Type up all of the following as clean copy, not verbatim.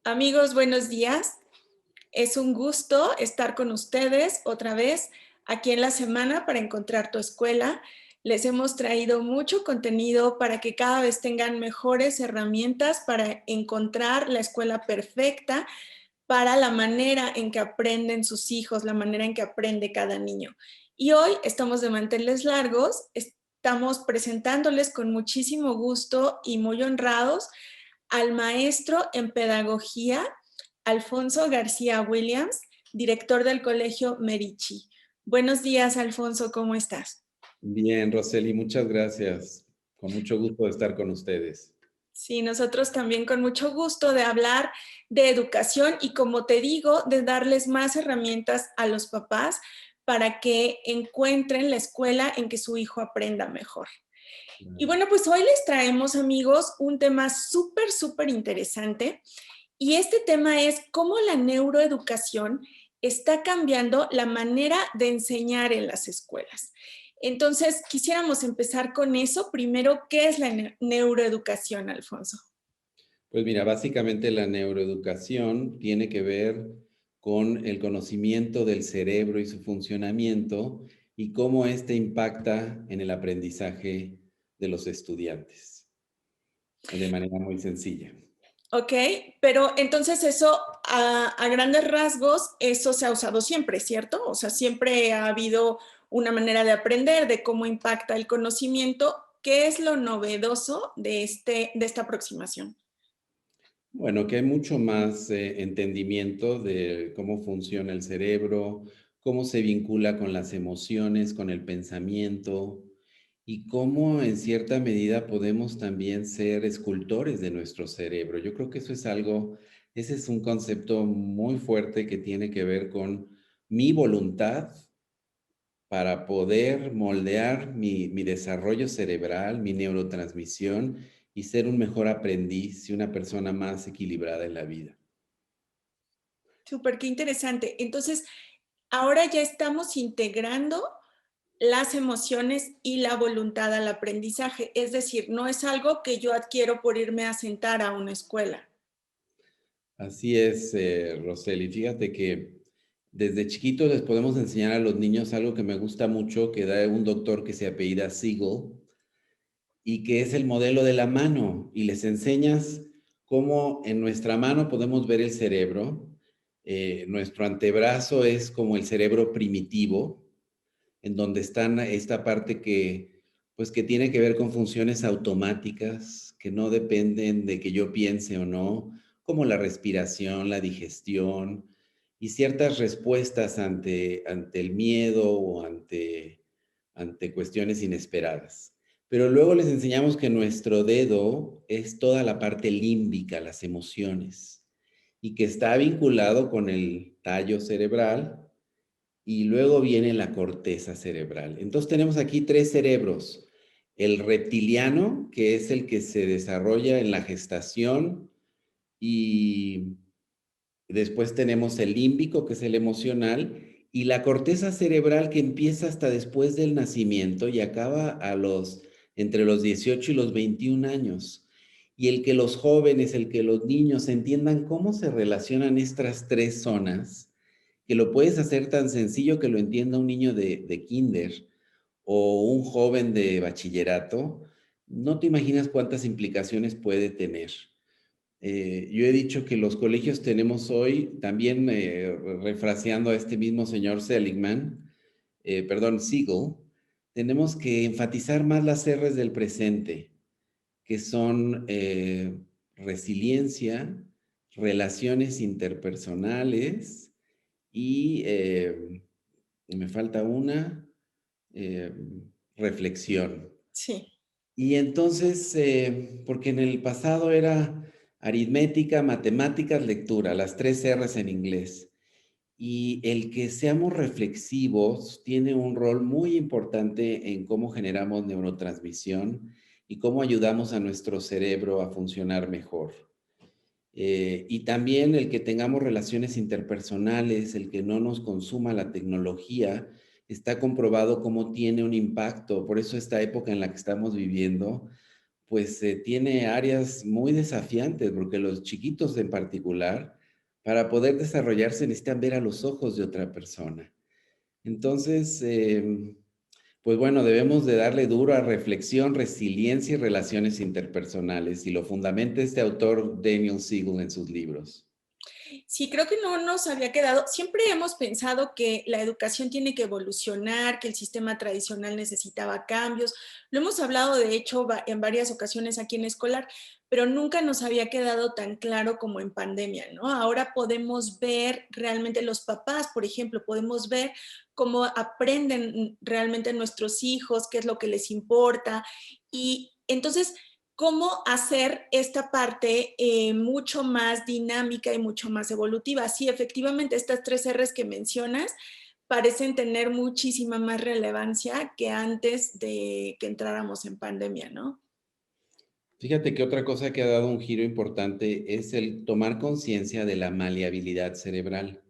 Amigos, buenos días. Es un gusto estar con ustedes otra vez aquí en la semana para encontrar tu escuela. Les hemos traído mucho contenido para que cada vez tengan mejores herramientas para encontrar la escuela perfecta para la manera en que aprenden sus hijos, la manera en que aprende cada niño. Y hoy estamos de manteles largos, estamos presentándoles con muchísimo gusto y muy honrados al maestro en pedagogía, Alfonso García Williams, director del Colegio Merici. Buenos días, Alfonso, ¿cómo estás? Bien, Roseli, muchas gracias. Con mucho gusto de estar con ustedes. Sí, nosotros también con mucho gusto de hablar de educación y, como te digo, de darles más herramientas a los papás para que encuentren la escuela en que su hijo aprenda mejor. Y Claro. bueno, pues hoy les traemos, amigos, un tema súper interesante. Y este tema es cómo la neuroeducación está cambiando la manera de enseñar en las escuelas. Entonces, quisiéramos empezar con eso. Primero, ¿qué es la neuroeducación, Alfonso? Pues mira, básicamente la neuroeducación tiene que ver con el conocimiento del cerebro y su funcionamiento y cómo éste impacta en el aprendizaje de los estudiantes, de manera muy sencilla. Ok, pero entonces eso, a grandes rasgos, eso se ha usado siempre, ¿cierto? O sea, siempre ha habido una manera de aprender, de cómo impacta el conocimiento. ¿Qué es lo novedoso de esta aproximación? Bueno, que hay mucho más entendimiento de cómo funciona el cerebro, cómo se vincula con las emociones, con el pensamiento y cómo en cierta medida podemos también ser escultores de nuestro cerebro. Yo creo que eso es algo, ese es un concepto muy fuerte que tiene que ver con mi voluntad para poder moldear mi desarrollo cerebral, mi neurotransmisión y ser un mejor aprendiz y una persona más equilibrada en la vida. Súper, qué interesante. Entonces, ahora ya estamos integrando las emociones y la voluntad al aprendizaje. Es decir, no es algo que yo adquiero por irme a sentar a una escuela. Así es, Roseli. Fíjate que desde chiquitos les podemos enseñar a los niños algo que me gusta mucho, que da un doctor que se apellida Siegel, y que es el modelo de la mano. Y les enseñas cómo en nuestra mano podemos ver el cerebro. Nuestro antebrazo es como el cerebro primitivo, en donde están esta parte que, pues, que tiene que ver con funciones automáticas, que no dependen de que yo piense o no, como la respiración, la digestión y ciertas respuestas ante el miedo o ante cuestiones inesperadas. Pero luego les enseñamos que nuestro dedo es toda la parte límbica, las emociones, y que está vinculado con el tallo cerebral, y luego viene la corteza cerebral. Entonces tenemos aquí tres cerebros. El reptiliano, que es el que se desarrolla en la gestación, y después tenemos el límbico, que es el emocional, y la corteza cerebral, que empieza hasta después del nacimiento y acaba entre los 18 y los 21 años. Y el que los jóvenes, el que los niños entiendan cómo se relacionan estas tres zonas, que lo puedes hacer tan sencillo que lo entienda un niño de kinder o un joven de bachillerato, no te imaginas cuántas implicaciones puede tener. Yo he dicho que los colegios tenemos hoy, también refraseando a este mismo señor Siegel, tenemos que enfatizar más las R's del presente, que son resiliencia, relaciones interpersonales y me falta una, eh, reflexión. Sí. Y entonces, porque en el pasado era aritmética, matemáticas, lectura, las tres R's en inglés. Y el que seamos reflexivos tiene un rol muy importante en cómo generamos neurotransmisión y cómo ayudamos a nuestro cerebro a funcionar mejor. Y también el que tengamos relaciones interpersonales, el que no nos consuma la tecnología, está comprobado cómo tiene un impacto. Por eso esta época en la que estamos viviendo, pues tiene áreas muy desafiantes, porque los chiquitos en particular, para poder desarrollarse necesitan ver a los ojos de otra persona. Entonces, pues bueno, debemos de darle duro a reflexión, resiliencia y relaciones interpersonales, y lo fundamenta este autor Daniel Siegel en sus libros. Sí, creo que no nos había quedado. Siempre hemos pensado que la educación tiene que evolucionar, que el sistema tradicional necesitaba cambios. Lo hemos hablado, de hecho, en varias ocasiones aquí en Escolar, pero nunca nos había quedado tan claro como en pandemia, ¿no? Ahora podemos ver realmente los papás, por ejemplo, podemos ver cómo aprenden realmente nuestros hijos, qué es lo que les importa. Y entonces cómo hacer esta parte mucho más dinámica y mucho más evolutiva. Sí, efectivamente, estas 3 Rs que mencionas parecen tener muchísima más relevancia que antes de que entráramos en pandemia, ¿no? Fíjate que otra cosa que ha dado un giro importante es el tomar conciencia de la maleabilidad cerebral.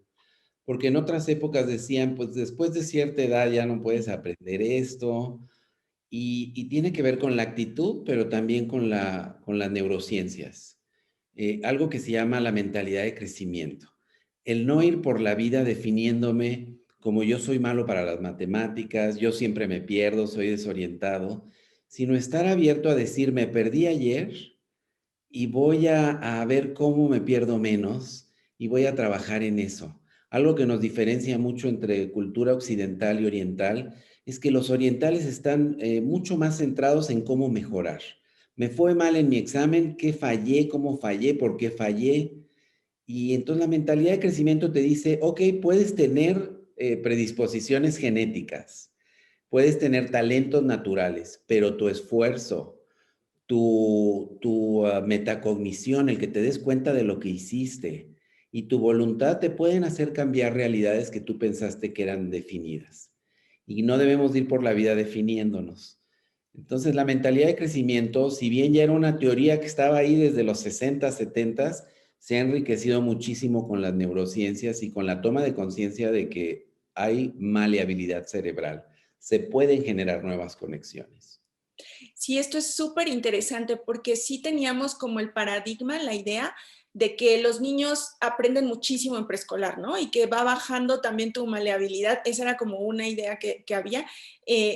Porque en otras épocas decían, pues después de cierta edad ya no puedes aprender esto, y tiene que ver con la actitud, pero también con las neurociencias. Algo que se llama la mentalidad de crecimiento. El no ir por la vida definiéndome como yo soy malo para las matemáticas, yo siempre me pierdo, soy desorientado, sino estar abierto a decir, me perdí ayer y voy a ver cómo me pierdo menos y voy a trabajar en eso. Algo que nos diferencia mucho entre cultura occidental y oriental es que los orientales están mucho más centrados en cómo mejorar. Me fue mal en mi examen, ¿qué fallé? ¿Cómo fallé? ¿Por qué fallé? Y entonces la mentalidad de crecimiento te dice, ok, puedes tener predisposiciones genéticas, puedes tener talentos naturales, pero tu esfuerzo, tu metacognición, el que te des cuenta de lo que hiciste y tu voluntad te pueden hacer cambiar realidades que tú pensaste que eran definidas. Y no debemos ir por la vida definiéndonos. Entonces, la mentalidad de crecimiento, si bien ya era una teoría que estaba ahí desde los 60, 70, se ha enriquecido muchísimo con las neurociencias y con la toma de conciencia de que hay maleabilidad cerebral. Se pueden generar nuevas conexiones. Sí, esto es súper interesante porque sí teníamos como el paradigma, la idea de que los niños aprenden muchísimo en preescolar, ¿no? Y que va bajando también tu maleabilidad. Esa era como una idea que había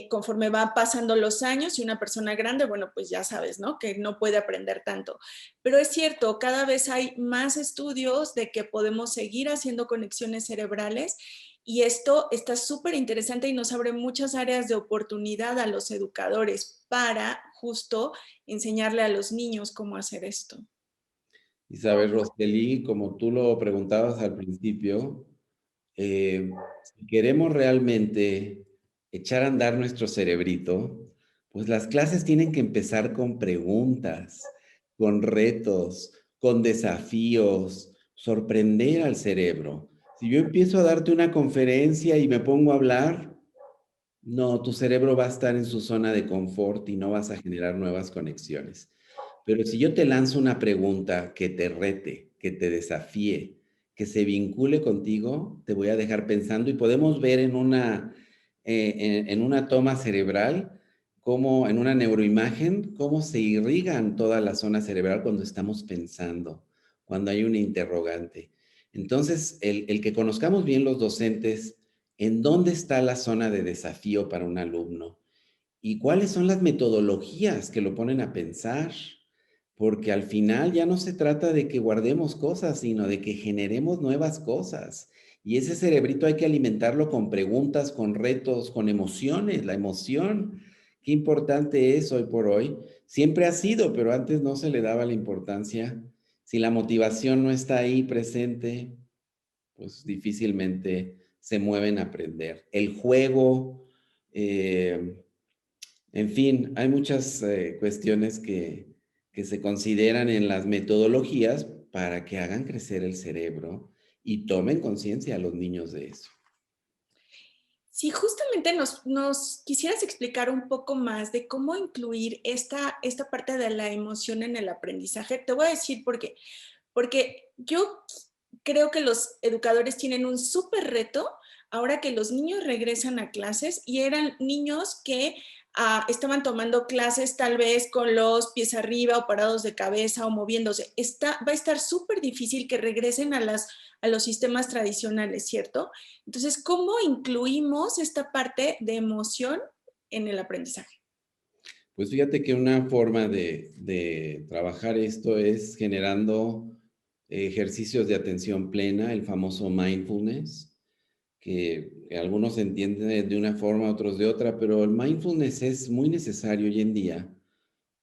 conforme va pasando los años y una persona grande, bueno, pues ya sabes, ¿no? Que no puede aprender tanto. Pero es cierto, cada vez hay más estudios de que podemos seguir haciendo conexiones cerebrales y esto está súper interesante y nos abre muchas áreas de oportunidad a los educadores para justo enseñarle a los niños cómo hacer esto. Y sabes, Roseli, como tú lo preguntabas al principio, si queremos realmente echar a andar nuestro cerebrito, pues las clases tienen que empezar con preguntas, con retos, con desafíos, sorprender al cerebro. Si yo empiezo a darte una conferencia y me pongo a hablar, no, tu cerebro va a estar en su zona de confort y no vas a generar nuevas conexiones. Pero si yo te lanzo una pregunta que te rete, que te desafíe, que se vincule contigo, te voy a dejar pensando y podemos ver en una toma cerebral, cómo, en una neuroimagen, cómo se irrigan toda la zona cerebral cuando estamos pensando, cuando hay una interrogante. Entonces, el que conozcamos bien los docentes, en dónde está la zona de desafío para un alumno y cuáles son las metodologías que lo ponen a pensar, porque al final ya no se trata de que guardemos cosas, sino de que generemos nuevas cosas. Y ese cerebrito hay que alimentarlo con preguntas, con retos, con emociones, la emoción. Qué importante es hoy por hoy. Siempre ha sido, pero antes no se le daba la importancia. Si la motivación no está ahí presente, pues difícilmente se mueven a aprender. El juego, eh, en fin, hay muchas cuestiones que se consideran en las metodologías para que hagan crecer el cerebro y tomen conciencia a los niños de eso. Si justamente nos quisieras explicar un poco más de cómo incluir esta parte de la emoción en el aprendizaje, te voy a decir por qué. Porque yo creo que los educadores tienen un súper reto ahora que los niños regresan a clases y eran niños que estaban tomando clases tal vez con los pies arriba o parados de cabeza o moviéndose. Va a estar súper difícil que regresen a los sistemas tradicionales, ¿cierto? Entonces, ¿cómo incluimos esta parte de emoción en el aprendizaje? Pues fíjate que una forma de trabajar esto es generando ejercicios de atención plena, el famoso mindfulness, que algunos entienden de una forma, otros de otra, pero el mindfulness es muy necesario hoy en día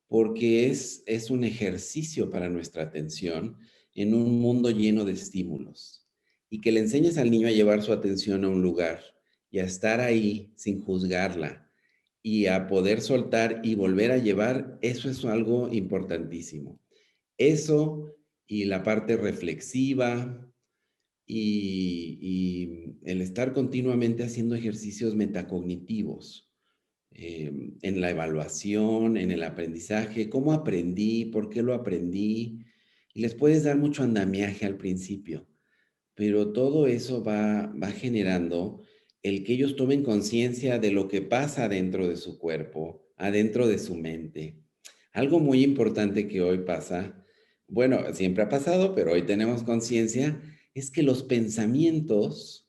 porque es un ejercicio para nuestra atención en un mundo lleno de estímulos. Y que le enseñes al niño a llevar su atención a un lugar y a estar ahí sin juzgarla y a poder soltar y volver a llevar, eso es algo importantísimo. Eso y la parte reflexiva y el estar continuamente haciendo ejercicios metacognitivos en la evaluación, en el aprendizaje, cómo aprendí, por qué lo aprendí, y les puedes dar mucho andamiaje al principio, pero todo eso va generando el que ellos tomen conciencia de lo que pasa dentro de su cuerpo, adentro de su mente. Algo muy importante que hoy pasa, bueno, siempre ha pasado, pero hoy tenemos conciencia, es que los pensamientos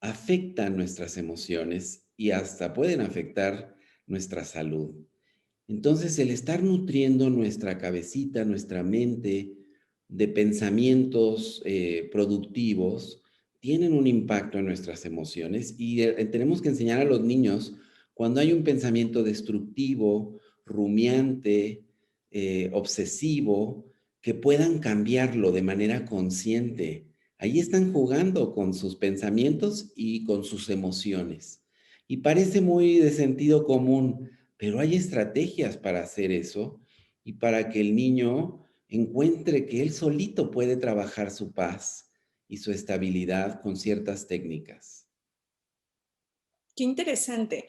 afectan nuestras emociones y hasta pueden afectar nuestra salud. Entonces, el estar nutriendo nuestra cabecita, nuestra mente de pensamientos productivos, tienen un impacto en nuestras emociones y tenemos que enseñar a los niños cuando hay un pensamiento destructivo, rumiante, obsesivo, que puedan cambiarlo de manera consciente. Ahí están jugando con sus pensamientos y con sus emociones. Y parece muy de sentido común, pero hay estrategias para hacer eso y para que el niño encuentre que él solito puede trabajar su paz y su estabilidad con ciertas técnicas. Qué interesante.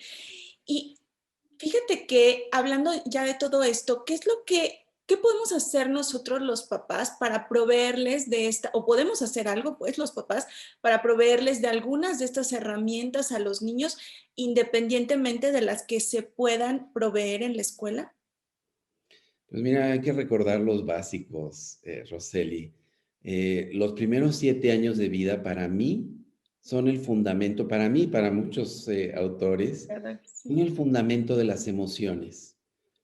Y fíjate que hablando ya de todo esto, qué podemos hacer nosotros los papás para proveerles de esta, o podemos hacer algo, pues, los papás, para proveerles de algunas de estas herramientas a los niños, independientemente de las que se puedan proveer en la escuela? Pues mira, hay que recordar los básicos, Roseli. Los primeros 7 años de vida para mí son el fundamento, para mí, para muchos autores, ¿Verdad que son sí? el fundamento de las emociones.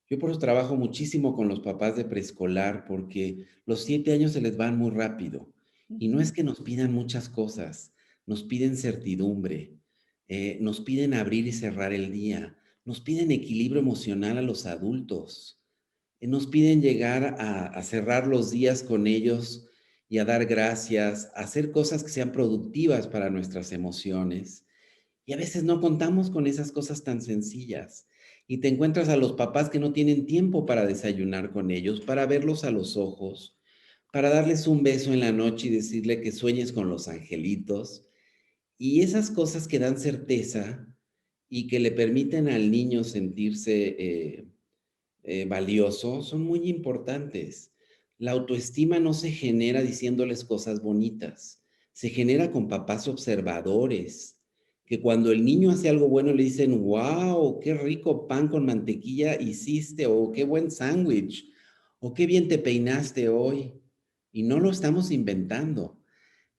Yo por eso trabajo muchísimo con los papás de preescolar porque los 7 años se les van muy rápido. Y no es Ujú. que nos pidan muchas cosas, nos piden certidumbre, nos piden abrir y cerrar el día, nos piden equilibrio emocional a los adultos, nos piden llegar a cerrar los días con ellos y a dar gracias, a hacer cosas que sean productivas para nuestras emociones. Y a veces no contamos con esas cosas tan sencillas. Y te encuentras a los papás que no tienen tiempo para desayunar con ellos, para verlos a los ojos, para darles un beso en la noche y decirle que sueñes con los angelitos. Y esas cosas que dan certeza y que le permiten al niño sentirse valioso son muy importantes. La autoestima no se genera diciéndoles cosas bonitas, se genera con papás observadores, que cuando el niño hace algo bueno le dicen, wow, qué rico pan con mantequilla hiciste, o qué buen sándwich, o qué bien te peinaste hoy. Y no lo estamos inventando.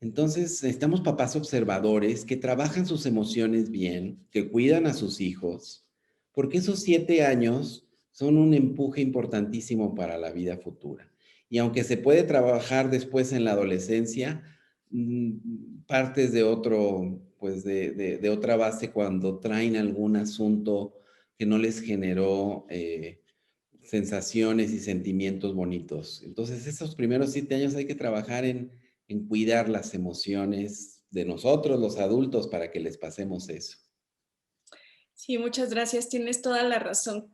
Entonces, necesitamos papás observadores que trabajan sus emociones bien, que cuidan a sus hijos, porque esos 7 años son un empuje importantísimo para la vida futura. Y aunque se puede trabajar después en la adolescencia, partes de otro, pues de otra base cuando traen algún asunto que no les generó sensaciones y sentimientos bonitos. Entonces, esos primeros 7 años hay que trabajar en cuidar las emociones de nosotros, los adultos, para que les pasemos eso. Sí, muchas gracias. Tienes toda la razón.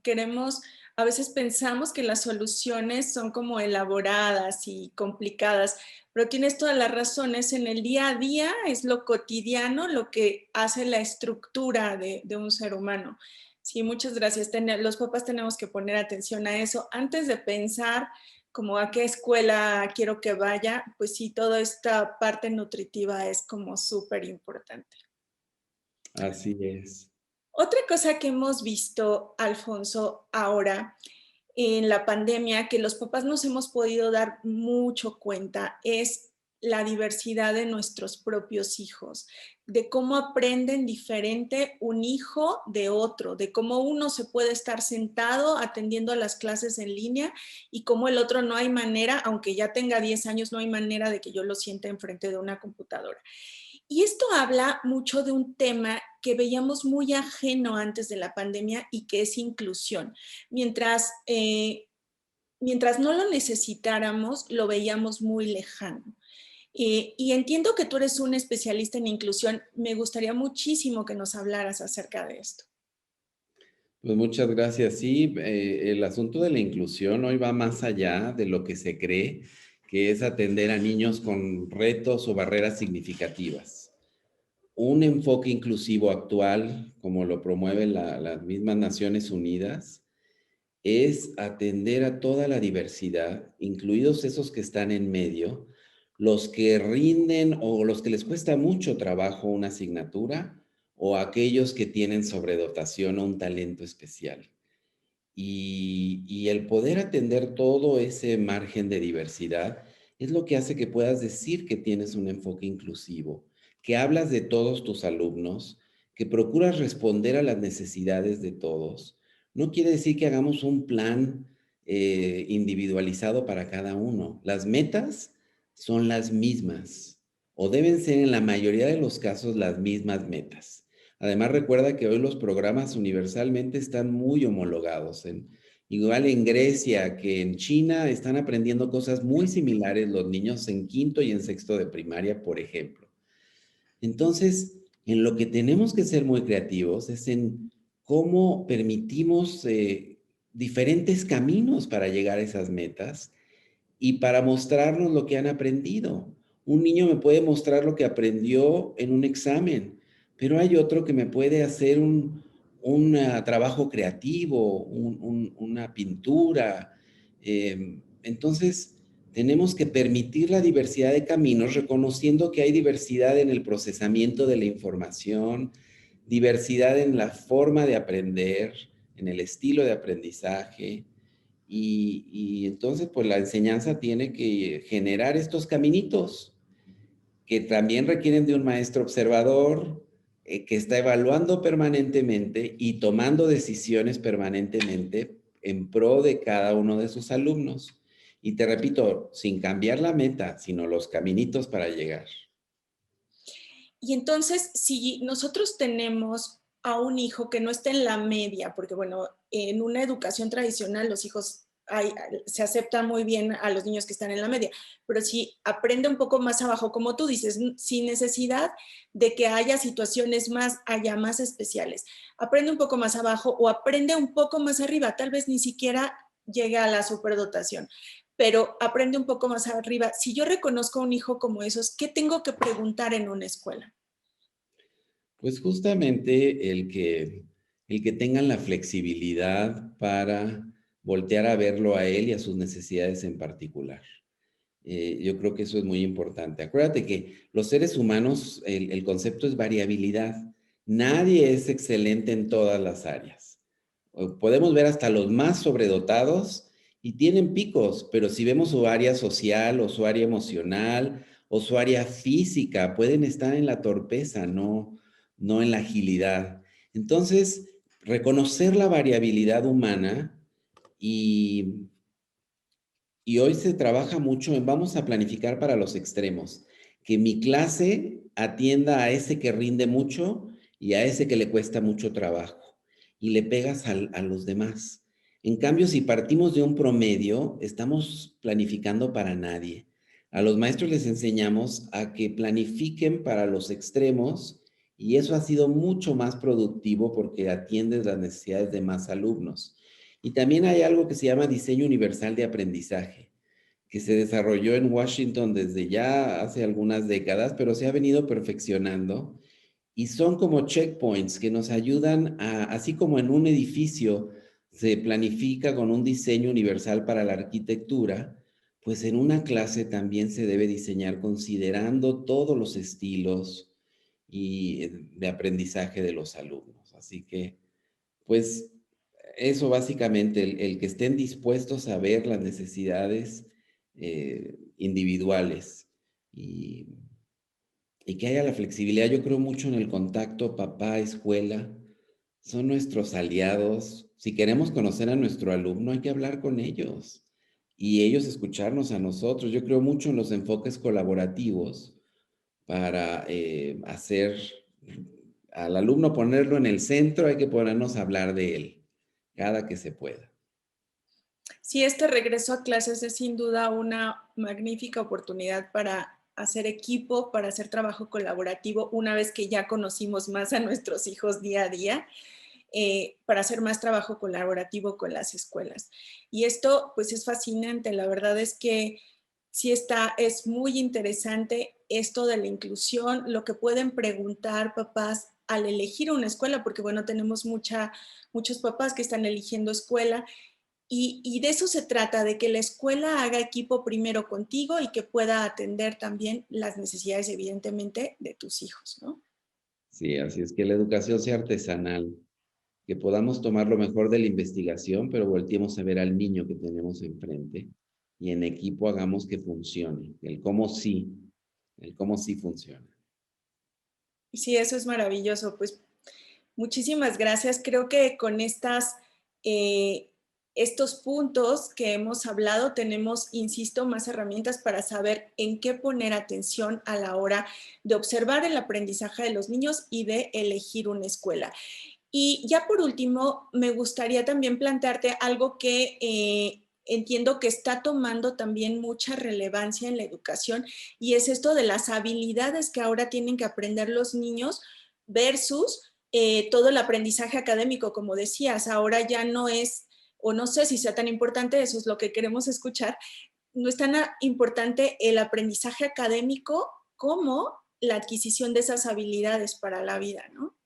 A veces pensamos que las soluciones son como elaboradas y complicadas, pero tienes toda la razón. Es en el día a día, es lo cotidiano lo que hace la estructura de un ser humano. Sí, muchas gracias. Los papás tenemos que poner atención a eso antes de pensar como a qué escuela quiero que vaya. Pues sí, toda esta parte nutritiva es como súper importante. Así es. Otra cosa que hemos visto, Alfonso, ahora en la pandemia, que los papás nos hemos podido dar mucho cuenta, es la diversidad de nuestros propios hijos, de cómo aprenden diferente un hijo de otro, de cómo uno se puede estar sentado atendiendo a las clases en línea y cómo el otro no hay manera, aunque ya tenga 10 años, no hay manera de que yo lo sienta enfrente de una computadora. Y esto habla mucho de un tema que veíamos muy ajeno antes de la pandemia y que es inclusión. Mientras, mientras no lo necesitáramos, lo veíamos muy lejano. Y entiendo que tú eres un especialista en inclusión. Me gustaría muchísimo que nos hablaras acerca de esto. Pues muchas gracias. Sí, el asunto de la inclusión hoy va más allá de lo que se cree, que es atender a niños con retos o barreras significativas. Un enfoque inclusivo actual, como lo promueven las mismas Naciones Unidas, es atender a toda la diversidad, incluidos esos que están en medio, los que rinden o los que les cuesta mucho trabajo una asignatura o aquellos que tienen sobredotación o un talento especial. Y el poder atender todo ese margen de diversidad es lo que hace que puedas decir que tienes un enfoque inclusivo, que hablas de todos tus alumnos, que procuras responder a las necesidades de todos. No quiere decir que hagamos un plan individualizado para cada uno. Las metas son las mismas o deben ser en la mayoría de los casos las mismas metas. Además, recuerda que hoy los programas universalmente están muy homologados. Igual en Grecia que en China están aprendiendo cosas muy similares los niños en quinto y en sexto de primaria, por ejemplo. Entonces, en lo que tenemos que ser muy creativos es en cómo permitimos diferentes caminos para llegar a esas metas y para mostrarnos lo que han aprendido. Un niño me puede mostrar lo que aprendió en un examen, pero hay otro que me puede hacer un trabajo creativo, una pintura. Entonces, tenemos que permitir la diversidad de caminos, reconociendo que hay diversidad en el procesamiento de la información, diversidad en la forma de aprender, en el estilo de aprendizaje, y entonces, pues la enseñanza tiene que generar estos caminitos que también requieren de un maestro observador que está evaluando permanentemente y tomando decisiones permanentemente en pro de cada uno de sus alumnos. Y te repito, sin cambiar la meta, sino los caminitos para llegar. Y entonces, si nosotros tenemos a un hijo que no está en la media, porque bueno, en una educación tradicional los hijos se aceptan muy bien a los niños que están en la media, pero si aprende un poco más abajo, como tú dices, sin necesidad de que haya situaciones más allá, más especiales, aprende un poco más abajo o aprende un poco más arriba, tal vez ni siquiera llegue a la superdotación, pero aprende un poco más arriba. Si yo reconozco a un hijo como esos, ¿qué tengo que preguntar en una escuela? Pues justamente el que tengan la flexibilidad para voltear a verlo a él y a sus necesidades en particular. Yo creo que eso es muy importante. Acuérdate que los seres humanos, el concepto es variabilidad. Nadie es excelente en todas las áreas. Podemos ver hasta los más sobredotados y tienen picos, pero si vemos su área social o su área emocional o su área física, pueden estar en la torpeza, no en la agilidad. Entonces, reconocer la variabilidad humana y y hoy se trabaja mucho en vamos a planificar para los extremos, que mi clase atienda a ese que rinde mucho y a ese que le cuesta mucho trabajo y le pegas a los demás. En cambio, si partimos de un promedio, estamos planificando para nadie. A los maestros les enseñamos a que planifiquen para los extremos y eso ha sido mucho más productivo porque atiendes las necesidades de más alumnos. Y también hay algo que se llama diseño universal de aprendizaje, que se desarrolló en Washington desde ya hace algunas décadas, pero se ha venido perfeccionando y son como checkpoints que nos ayudan a, así como en un edificio se planifica con un diseño universal para la arquitectura, pues en una clase también se debe diseñar considerando todos los estilos de aprendizaje de los alumnos. Así que, pues, eso básicamente, el que estén dispuestos a ver las necesidades individuales y, y que haya la flexibilidad. Yo creo mucho en el contacto papá-escuela. Son nuestros aliados. Si queremos conocer a nuestro alumno, hay que hablar con ellos y ellos escucharnos a nosotros. Yo creo mucho en los enfoques colaborativos para hacer al alumno, ponerlo en el centro. Hay que ponernos a hablar de él cada que se pueda. Sí, este regreso a clases es sin duda una magnífica oportunidad para hacer equipo, para hacer trabajo colaborativo, una vez que ya conocimos más a nuestros hijos día a día, para hacer más trabajo colaborativo con las escuelas. Y esto pues es fascinante, la verdad es que sí es muy interesante esto de la inclusión, lo que pueden preguntar papás al elegir una escuela, porque bueno, tenemos muchos papás que están eligiendo escuela y de eso se trata, de que la escuela haga equipo primero contigo y que pueda atender también las necesidades, evidentemente, de tus hijos, ¿no? Sí, así es, que la educación sea artesanal, que podamos tomar lo mejor de la investigación, pero volteemos a ver al niño que tenemos enfrente y en equipo hagamos que funcione. El cómo sí funciona. Sí, eso es maravilloso. Pues muchísimas gracias. Creo que con eh, estos puntos que hemos hablado tenemos, insisto, más herramientas para saber en qué poner atención a la hora de observar el aprendizaje de los niños y de elegir una escuela. Y ya por último, me gustaría también plantearte algo que entiendo que está tomando también mucha relevancia en la educación y es esto de las habilidades que ahora tienen que aprender los niños versus todo el aprendizaje académico, como decías, ahora ya no es, o no sé si sea tan importante, eso es lo que queremos escuchar, no es tan importante el aprendizaje académico como la adquisición de esas habilidades para la vida, ¿no?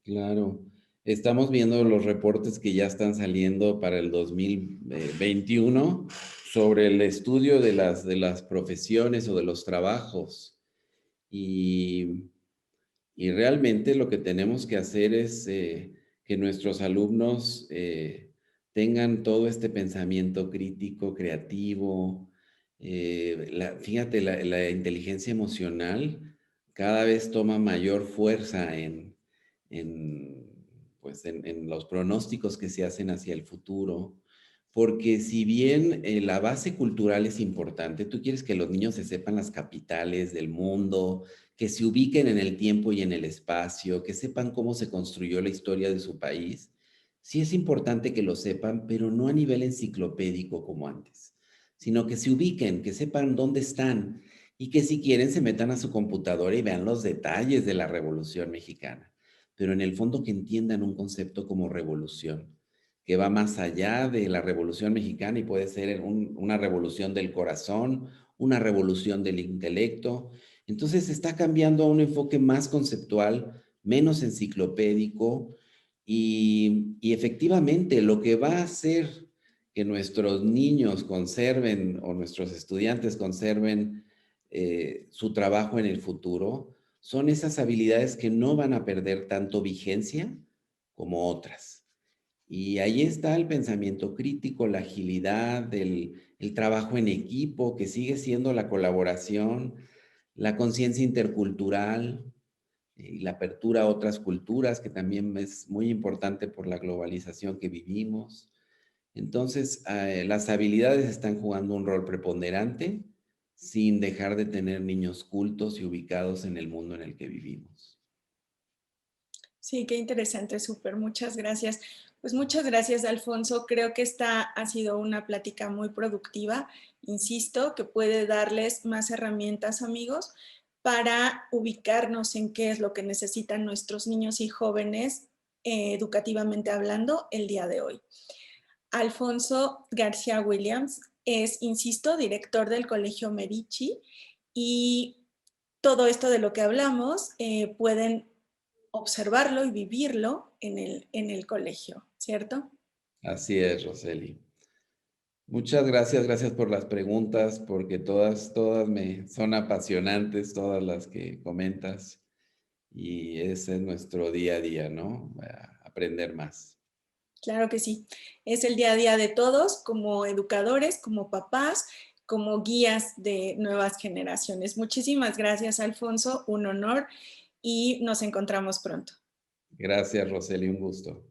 Claro, estamos viendo los reportes que ya están saliendo para el 2021 sobre el estudio de las profesiones o de los trabajos. Y, y realmente lo que tenemos que hacer es que nuestros alumnos tengan todo este pensamiento crítico, creativo. Fíjate, la inteligencia emocional cada vez toma mayor fuerza en, pues en los pronósticos que se hacen hacia el futuro, porque si bien la base cultural es importante, tú quieres que los niños se sepan las capitales del mundo, que se ubiquen en el tiempo y en el espacio, que sepan cómo se construyó la historia de su país. Sí es importante que lo sepan, pero no a nivel enciclopédico como antes, sino que se ubiquen, que sepan dónde están y que si quieren se metan a su computadora y vean los detalles de la Revolución Mexicana, pero en el fondo que entiendan un concepto como revolución, que va más allá de la Revolución Mexicana y puede ser una revolución del corazón, una revolución del intelecto. Entonces está cambiando a un enfoque más conceptual, menos enciclopédico y efectivamente lo que va a hacer que nuestros niños conserven o nuestros estudiantes conserven su trabajo en el futuro son esas habilidades que no van a perder tanto vigencia como otras. Y ahí está el pensamiento crítico, la agilidad, el trabajo en equipo, que sigue siendo la colaboración, la conciencia intercultural y la apertura a otras culturas, que también es muy importante por la globalización que vivimos. Entonces, las habilidades están jugando un rol preponderante sin dejar de tener niños cultos y ubicados en el mundo en el que vivimos. Sí, qué interesante, súper, muchas gracias. Pues muchas gracias, Alfonso. Creo que esta ha sido una plática muy productiva, insisto, que puede darles más herramientas, amigos, para ubicarnos en qué es lo que necesitan nuestros niños y jóvenes, educativamente hablando, el día de hoy. Alfonso García Williams es, insisto, director del Colegio Medici y todo esto de lo que hablamos pueden observarlo y vivirlo en el colegio, ¿cierto? Así es, Roseli. Muchas gracias por las preguntas, porque todas me son apasionantes, todas las que comentas. y ese es nuestro día a día, ¿no? Aprender más. Claro que sí. Es el día a día de todos como educadores, como papás, como guías de nuevas generaciones. Muchísimas gracias, Alfonso. Un honor y nos encontramos pronto. Gracias, Roseli, un gusto.